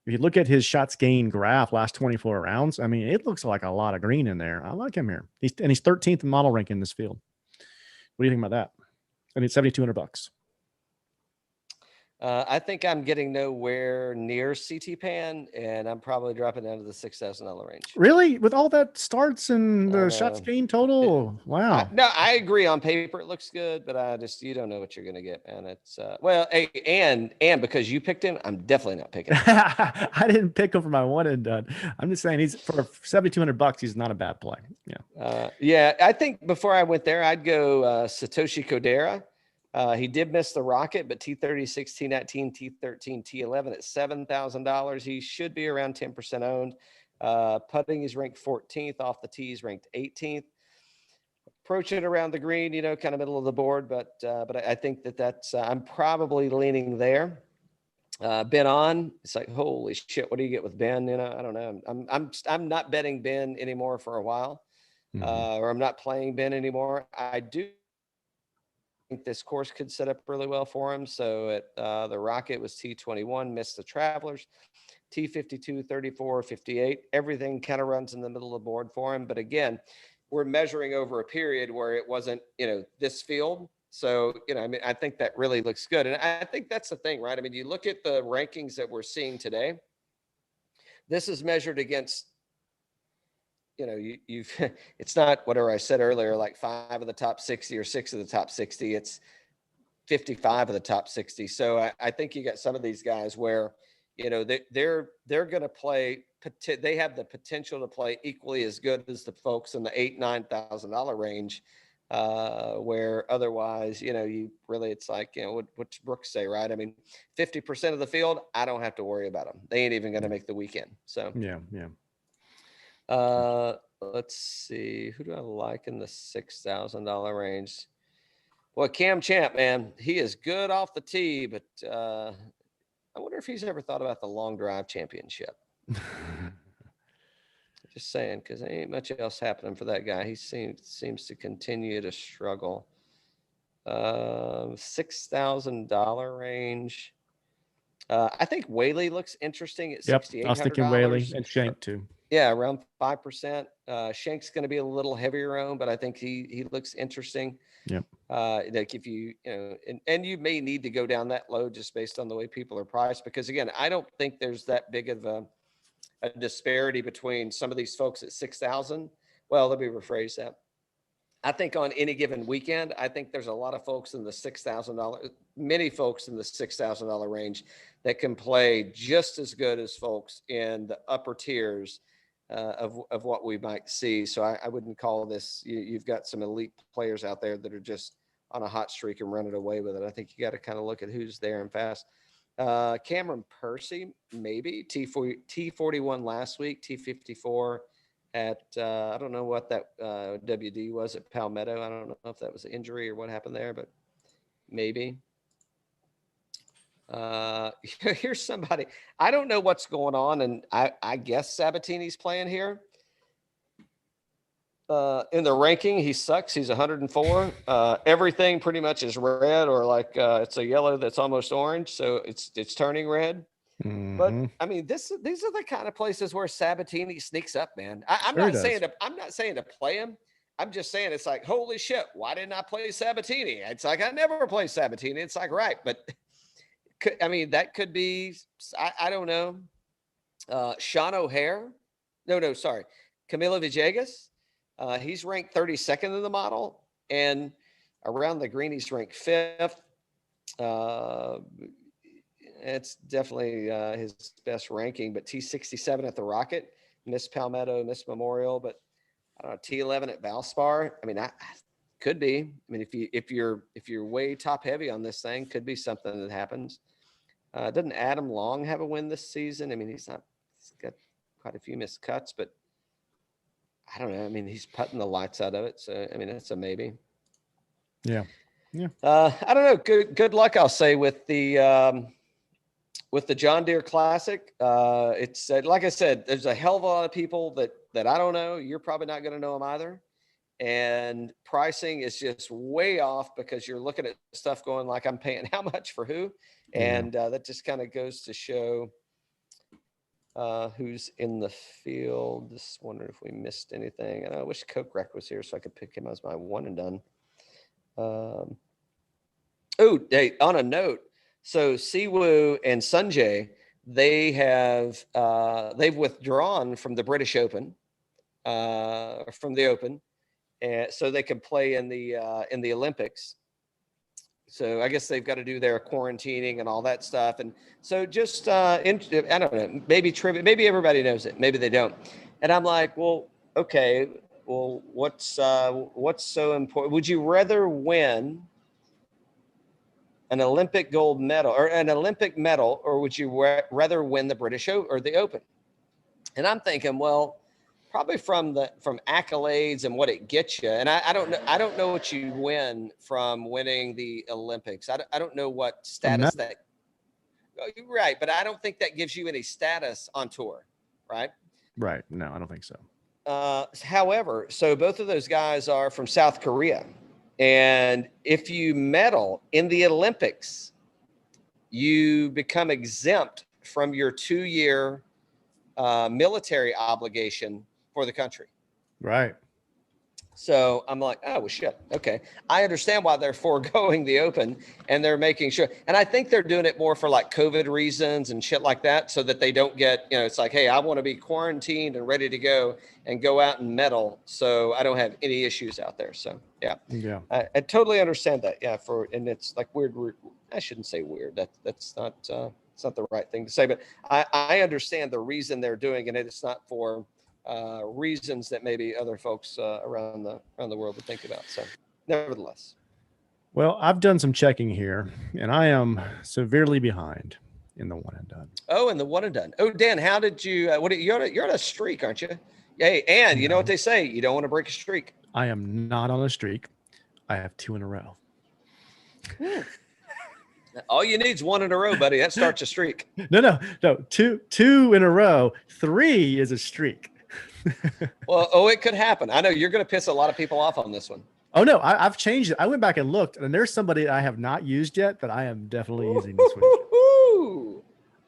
if you look at his shots gained graph last 24 rounds, I mean, it looks like a lot of green in there. I like him here. He's 13th in model rank in this field. What do you think about that? I need $7,200. I think I'm getting nowhere near CT Pan, and I'm probably dropping down to the $6,000 range. Really? With all that starts and the shots gained total? Wow. I agree. On paper, it looks good, but you don't know what you're going to get, man. It's and because you picked him, I'm definitely not picking him. I didn't pick him for my one and done. I'm just saying he's for $7,200. He's not a bad play. Yeah. I think before I went there, I'd go Satoshi Kodera. He did miss the Rocket, but T36, T19, T13, T11 at $7,000. He should be around 10% owned. Putting is ranked 14th. Off the tee is ranked 18th. Approaching around the green, kind of middle of the board, but I think that's I'm probably leaning there. Ben on, it's like, holy shit, what do you get with Ben? I don't know. I'm not betting Ben anymore for a while, or I'm not playing Ben anymore. I do think this course could set up really well for him. So at the Rocket was T21, missed the Travelers, T52, 34, 58. Everything kind of runs in the middle of the board for him. But again, we're measuring over a period where it wasn't, this field. So, I think that really looks good. And I think that's the thing, right? I mean, you look at the rankings that we're seeing today. This is measured against, it's not whatever I said earlier, like 5 of the top 60 or 6 of the top 60. It's 55 of the top 60. So I think you got some of these guys where, they're going to play. They have the potential to play equally as good as the folks in the $8,000-$9,000 range, where otherwise, it's like, what's Brooks say, right? I mean, 50% of the field, I don't have to worry about them. They ain't even going to make the weekend. So yeah. Let's see. Who do I like in the $6,000 range? Well, Cam Champ, man, he is good off the tee, but I wonder if he's ever thought about the long drive championship. Just saying, because there ain't much else happening for that guy. He seems to continue to struggle. $6,000 range. I think Whaley looks interesting at $6,800. I was thinking Whaley and Shank too. Yeah, around 5%. Shank's going to be a little heavier owned, but I think he looks interesting. Yep. Like if you and you may need to go down that low just based on the way people are priced, because again, I don't think there's that big of a disparity between some of these folks at 6,000. Well, let me rephrase that. I think on any given weekend, I think there's a lot of folks in the $6,000, many folks in the $6,000 range that can play just as good as folks in the upper tiers of what we might see. So I wouldn't call this, you've got some elite players out there that are just on a hot streak and running away with it. I think you got to kind of look at who's there and fast. Cameron Percy, maybe T41 last week, T54 at, I don't know what that WD was at Palmetto. I don't know if that was an injury or what happened there, but maybe. Here's somebody, I don't know what's going on, and I guess Sabatini's playing here. In the ranking, he sucks. He's 104. Everything pretty much is red, or like it's a yellow that's almost orange, so it's turning red. Mm-hmm. But I mean, these are the kind of places where Sabatini sneaks up, man. I'm not saying to play him. I'm just saying it's like, holy shit, why didn't I play Sabatini? It's like I never play Sabatini. It's like, right, but I mean, that could be, I don't know. Sean O'Hare. No, sorry. Camilo Villegas. He's ranked 32nd in the model, and around the green, he's ranked 5th. It's definitely his best ranking, but T67 at the Rocket, Miss Palmetto, Miss Memorial, but I don't know, T11 at Valspar. I mean, that could be. I mean, if you're way top heavy on this thing, could be something that happens. Doesn't Adam Long have a win this season? I mean, he's got quite a few missed cuts, but I don't know. I mean, he's putting the lights out of it. So, I mean, that's a maybe. Yeah. Yeah. I don't know. Good luck, I'll say, with the John Deere Classic. It's like I said, there's a hell of a lot of people that I don't know. You're probably not going to know them either. And pricing is just way off because you're looking at stuff going like, I'm paying how much for who. And that just kind of goes to show who's in the field. Just wondering if we missed anything. And I wish Kokrak was here so I could pick him as my one and done. Hey, on a note, so Siwoo and Sanjay, they've withdrawn from the British Open, from the Open, and so they can play in the Olympics. So I guess they've got to do their quarantining and all that stuff. And so just, I don't know, maybe trivia, maybe everybody knows it, maybe they don't. And I'm like, well, okay, well, what's so important? Would you rather win an Olympic gold medal or an Olympic medal, or would you rather win the British or the Open? And I'm thinking, well, probably from accolades and what it gets you. And I don't know what you win from winning the Olympics. I don't know what status that. You're right, but I don't think that gives you any status on tour, right? Right. No, I don't think so. However, so both of those guys are from South Korea. And if you medal in the Olympics, you become exempt from your 2-year military obligation for the country. Right. So I'm like, oh, well, shit. Okay. I understand why they're foregoing the Open, and they're making sure. And I think they're doing it more for like COVID reasons and shit like that, so that they don't get, it's like, hey, I want to be quarantined and ready to go and go out and medal, so I don't have any issues out there. So yeah. I totally understand that. Yeah. And it's like weird. I shouldn't say weird. That's not it's not the right thing to say, but I understand the reason they're doing it. It's not for reasons that maybe other folks around the world would think about. So nevertheless. Well, I've done some checking here, and I am severely behind in the one and done. Oh, and the one and done. Oh, Dan, how did you, you're on a streak, aren't you? Hey, and you know what they say, you don't want to break a streak. I am not on a streak. I have 2 in a row. All you need is 1 in a row, buddy. That starts a streak. No. 2 in a row. 3 is a streak. Well, it could happen. I know you're going to piss a lot of people off on this one. Oh no, I've changed it. I went back and looked, and there's somebody I have not used yet that I am definitely using this week.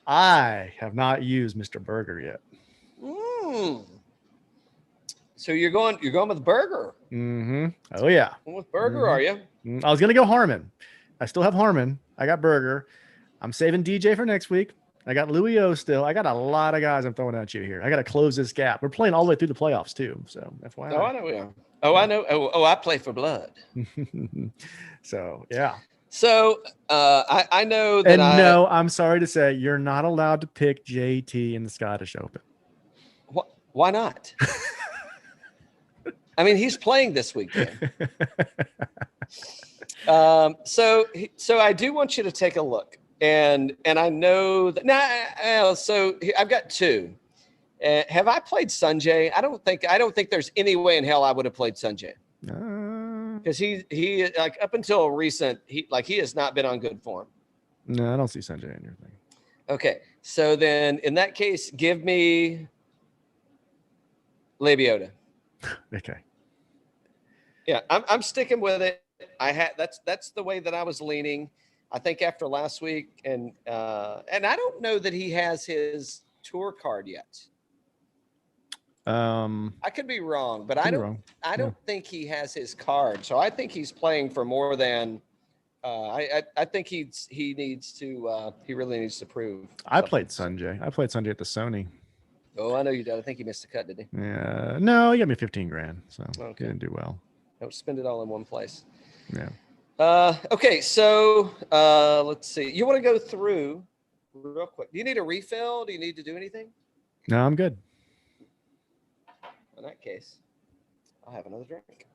I have not used Mr. Berger yet. So you're going with Berger. Mm-hmm. Oh yeah. With Berger, are you? I was gonna go Harmon. I still have Harmon. I got Berger. I'm saving DJ for next week. I got Louis O still. I got a lot of guys I'm throwing at you here. I got to close this gap. We're playing all the way through the playoffs too. So FYI. Oh, I know we are. Oh, I know. Oh, I play for blood. So yeah. So I know that. And no, I'm sorry to say you're not allowed to pick JT in the Scottish Open. Why not? I mean, he's playing this week. So I do want you to take a look. And I know that now. So I've got 2. Have I played Sanjay? I don't think there's any way in hell I would have played Sanjay, because he like up until recent he has not been on good form. No, I don't see Sanjay in your thing. Okay, so then in that case, give me Lebiota. Okay. Yeah, I'm sticking with it. That's the way that I was leaning. I think after last week, and I don't know that he has his tour card yet. I could be wrong, but I don't think he has his card. So I think he's playing for more than. I think he really needs to prove. I played Sanjay. I played Sanjay at the Sony. Oh, I know you did. I think he missed a cut, did he? Yeah. No, he got me $15,000, so okay. He didn't do well. Don't spend it all in one place. Yeah. Okay, so let's see. You want to go through real quick? Do you need a refill? Do you need to do anything? No, I'm good. In that case, I'll have another drink.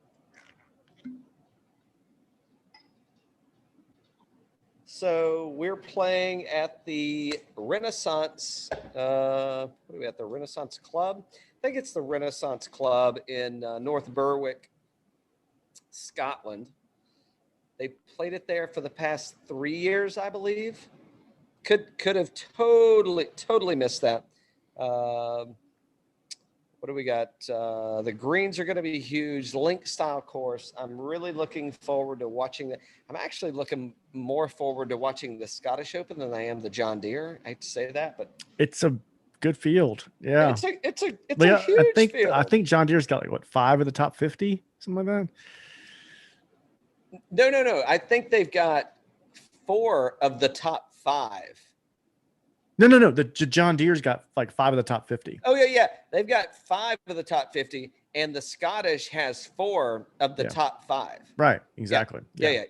So we're playing at the Renaissance. What are we at? The Renaissance Club. think it's the Renaissance Club in North Berwick, Scotland. They played it there for the past 3 years, I believe. Could have totally missed that. What do we got? The greens are going to be huge, link style course. I'm really looking forward to watching that. I'm actually looking more forward to watching the Scottish Open than I am the John Deere. I hate to say that, but it's a good field. Yeah. It's a Yeah, huge field. I think John Deere's got like what, 5 of the top 50, something like that. No. I think they've got 4 of the top 5. No. The John Deere's got like 5 of the top 50. Oh yeah. They've got 5 of the top 50, and the Scottish has 4 of the top 5. Right. Exactly. Yeah.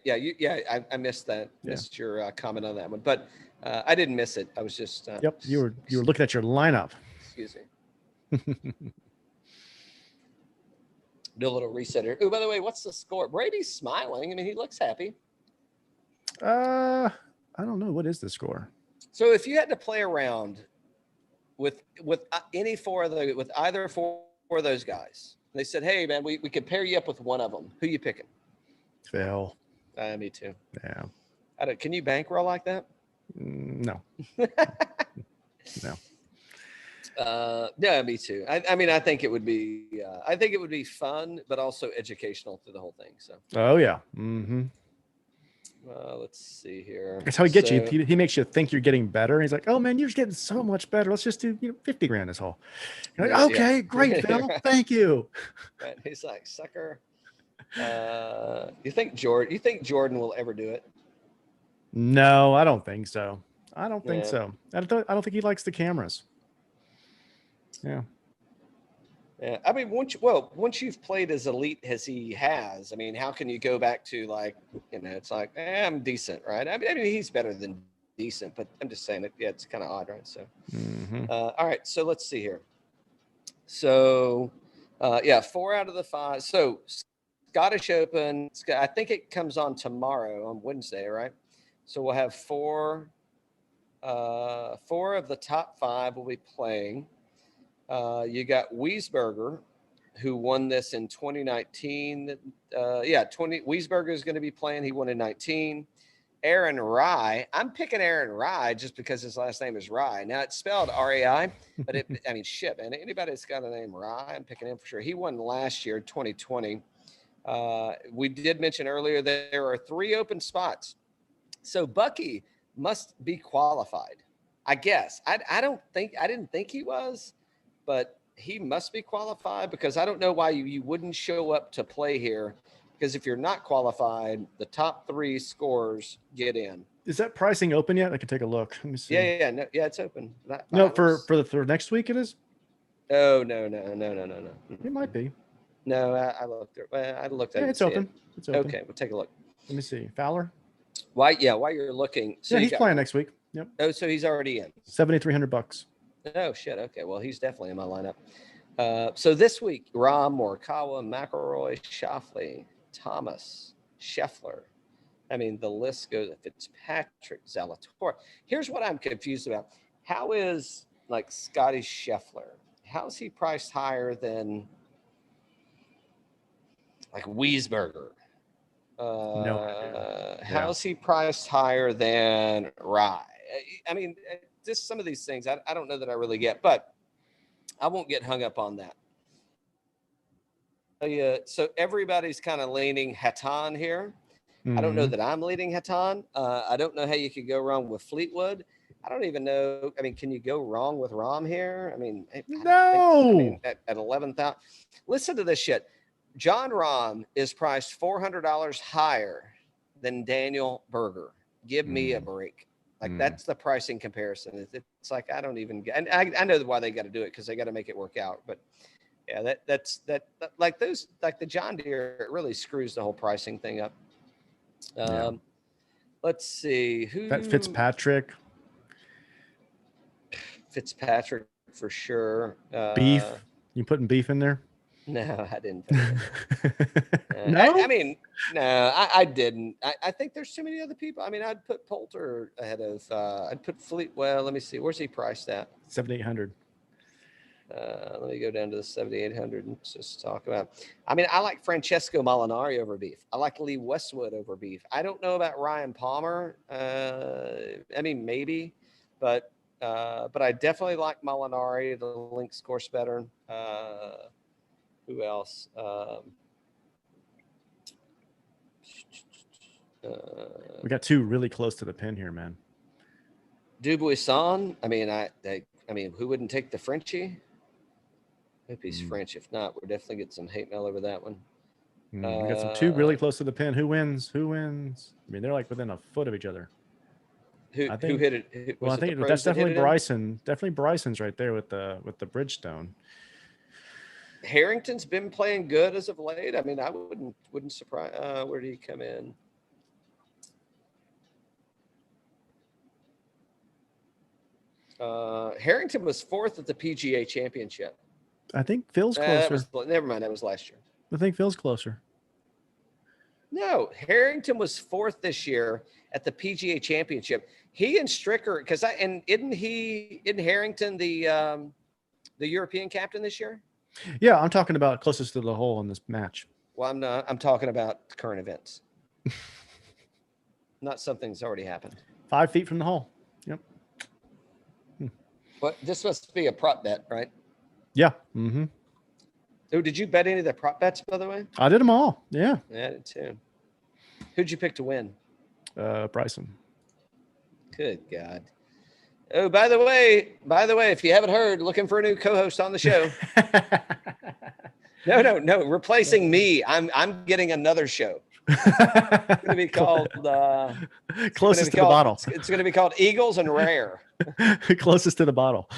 I missed that. Yeah. Missed your comment on that one, but I didn't miss it. I was just. Yep. You were looking at your lineup. Excuse me. Do a little reset here. Oh, by the way, what's the score? Brady's smiling. I mean, he looks happy. I don't know. What is the score? So if you had to play around with any 4 of the, with either 4 of those guys, they said, hey man, we could pair you up with one of them. Who you picking? Phil. Me too. Yeah. Can you bankroll like that? No. No. Yeah, me too. I mean, I think it would be fun, but also educational through the whole thing. So. Oh yeah. Mm-hmm. Let's see here. That's how he gets you. He makes you think you're getting better. He's like, "Oh man, you're just getting so much better. Let's just do 50 grand this whole." You're like, "Okay, great, Phil. Thank you." Right. He's like, "Sucker." You think Jordan will ever do it? No, I don't think so. I don't think so. I don't think he likes the cameras. Yeah. Yeah. I mean, once you've played as elite as he has, I mean, how can you go back to like, it's like, I'm decent, right? I mean, he's better than decent, but I'm just saying it. Yeah, it's kind of odd, right? So, all right. So let's see here. So, 4 out of the 5. So Scottish Open, I think it comes on tomorrow on Wednesday, right? So we'll have 4 of the top 5 will be playing. You got Wiesberger, who won this in 2019. Wiesberger is going to be playing. He won in 19. Aaron Rai. I'm picking Aaron Rai just because his last name is Rai. Now it's spelled R-A-I, but shit, man. Anybody that's got a name Rai, I'm picking him for sure. He won last year, 2020. We did mention earlier that there are 3 open spots. So Bucky must be qualified, I guess. I didn't think he was, but he must be qualified because I don't know why you wouldn't show up to play here, because if you're not qualified, the top 3 scores get in. Is that pricing open yet? I can take a look. Let me see. Yeah, it's open. For next week it is? Oh, no. It might be. No, I looked there. I looked at it. It's open. It's open. Okay, we'll take a look. Let me see. Fowler? While you're looking. So he's playing next week. Yep. Oh, so he's already in. $7,300. Oh shit. Okay. Well, he's definitely in my lineup. So this week, Rahm, Morikawa, McIlroy, Schauffele, Thomas, Scheffler. I mean, the list goes. Fitzpatrick, Zalator. Here's what I'm confused about. How is like Scotty Scheffler? How is he priced higher than like Wiesberger? How's he priced higher than Rye? I mean, just some of these things I don't know that I really get, but I won't get hung up on that. So everybody's kind of leaning Hatton here. Mm-hmm. I don't know that I'm leaning Hatton. I don't know how you could go wrong with Fleetwood. I don't even know. I mean, can you go wrong with Rahm here? I mean, no. At 11,000. Listen to this shit. John Rahm is priced $400 higher than Daniel Berger. Give me a break. Like that's the pricing comparison. It's like I don't even get. And I know why they got to do it because they got to make it work out. But yeah, that's like those, like the John Deere, it really screws the whole pricing thing up. Let's see who. That Fitzpatrick for sure. Beef. You putting beef in there? No, I didn't. No, I mean, no, I didn't. I think there's too many other people. I mean, I'd put Poulter ahead of. I'd put Fleet. Well, let me see. Where's he priced at? 7,800. Let me go down to the 7,800 and just talk about. I mean, I like Francesco Molinari over Beef. I like Lee Westwood over Beef. I don't know about Ryan Palmer. I mean, maybe, but I definitely like Molinari, the links course veteran. Who else? We got two really close to the pin here, man. Dubuisson. I mean, who wouldn't take the Frenchie? Hope he's French. If not, we'll definitely get some hate mail over that one. We got some two really close to the pin. Who wins? Who wins? I mean, they're like within a foot of each other. Who hit it? Well, I think that's definitely Bryson. Definitely Bryson's right there with the Bridgestone. Harrington's been playing good as of late. I mean, I wouldn't surprise. Where did he come in? Harrington was 4th at the PGA Championship. I think Phil's closer. Never mind, that was last year. I think Phil's closer. No, Harrington was 4th this year at the PGA Championship. He and Stricker, isn't Harrington the European captain this year? Yeah, I'm talking about closest to the hole in this match. Well, I'm not. I'm talking about current events. Not something that's already happened. 5 feet from the hole. Yep. But this must be a prop bet, right? Yeah. Mm-hmm. Oh, did you bet any of the prop bets, by the way? I did them all. Yeah. Yeah, I did too. Who'd you pick to win? Bryson. Good God. Oh, by the way, if you haven't heard, looking for a new co-host on the show. No, replacing me. I'm getting another show. It's going to be called closest to the bottle. It's going to be called Eagles and Rare. Closest to the bottle.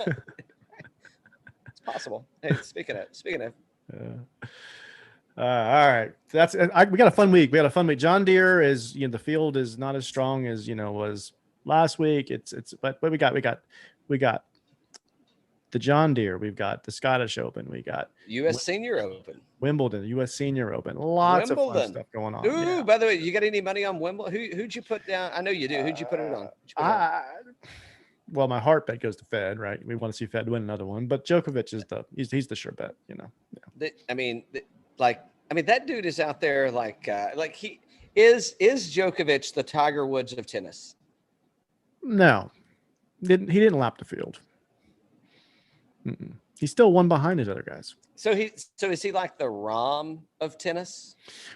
It's possible. Hey, speaking of. All right, we got a fun week. John Deere is, the field is not as strong as was last week. But we got the John Deere. We've got the Scottish Open. We got U.S. Senior Open. Wimbledon, U.S. Senior Open. Lots of fun stuff going on. Ooh, yeah. By the way, you got any money on Wimbledon? Who'd you put down? I know you do. Who'd you put it on? Well, my heart bet goes to Fed, right? We want to see Fed win another one, but Djokovic is he's the sure bet, Yeah. That dude is out there like he is Djokovic the Tiger Woods of tennis? No, he didn't lap the field. He's still one behind his other guys. So is he like the Rahm of tennis?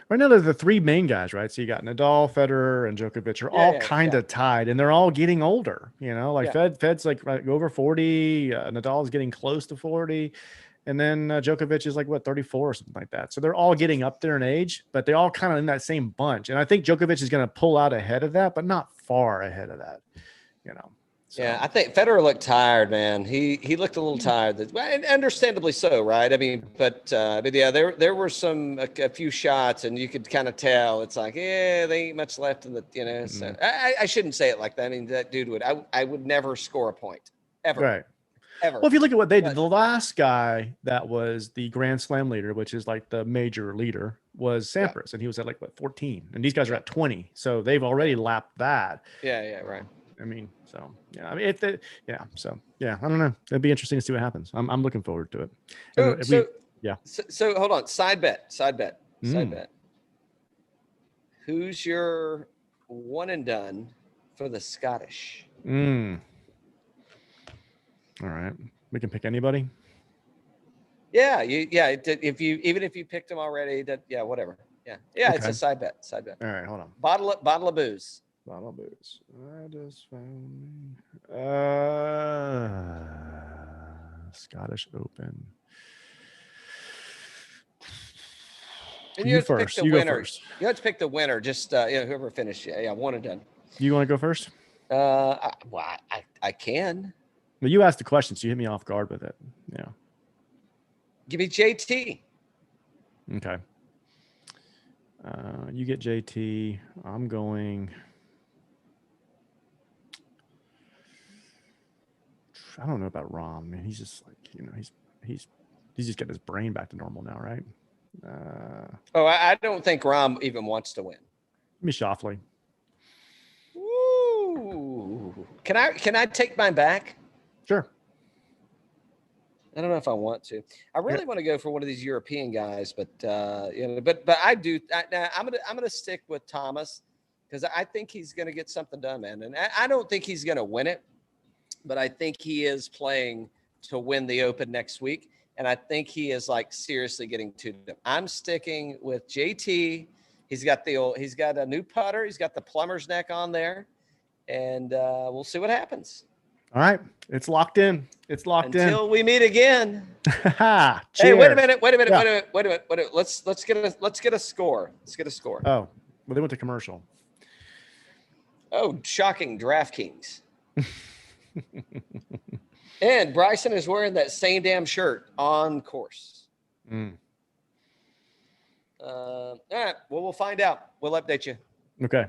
Right now, there's the three main guys, right? So you got Nadal, Federer, and Djokovic are all kind of tied, and they're all getting older. Fed's like over 40. Nadal's getting close to 40, and then Djokovic is like 34 or something like that. So they're all getting up there in age, but they're all kind of in that same bunch. And I think Djokovic is going to pull out ahead of that, but not far ahead of that. So. Yeah, I think Federer looked tired, man. He looked a little tired. And understandably so, right? I mean, but yeah, there were a few shots, and you could kind of tell. It's like, they ain't much left in the, So I shouldn't say it like that. I mean, that dude I would never score a point ever. Right. Ever. Well, if you look at what they did, the last guy that was the Grand Slam leader, which is like the major leader, was Sampras, and he was at 14, and these guys are at 20, so they've already lapped that. Yeah, right. I mean, so yeah. I mean, I don't know. It'd be interesting to see what happens. I'm looking forward to it. So hold on. Side bet. Who's your one and done for the Scottish? All right, we can pick anybody. Yeah. If you picked them already, whatever. Yeah. Okay. It's a side bet. All right, hold on. Bottle of booze. Bottle of booze. I just found Scottish Open. And you have to pick the winner. You have to pick the winner. Just whoever finished. Yeah, one and done. You want to go first? I can. Well, you asked the question, so you hit me off guard with it. Yeah. Give me JT. Okay. You get JT. I'm going. I don't know about Rahm. Man, he's just he's just getting his brain back to normal now, right? I don't think Rahm even wants to win. Give me Schauffele. Ooh. Can I take mine back? Sure. I don't know if I want to. I really want to go for one of these European guys, but but I do. I'm gonna stick with Thomas because I think he's gonna get something done, man. And I don't think he's gonna win it, but I think he is playing to win the Open next week, and I think he is like seriously getting to them. I'm sticking with JT. He's got a new putter. He's got the plumber's neck on there, and we'll see what happens. All right, it's locked in. It's locked until we meet again. Hey, wait a minute. Let's get a score. Let's get a score. Oh, well, they went to commercial. Oh, shocking! DraftKings. And Bryson is wearing that same damn shirt on course. All right. Well, we'll find out. We'll update you. Okay.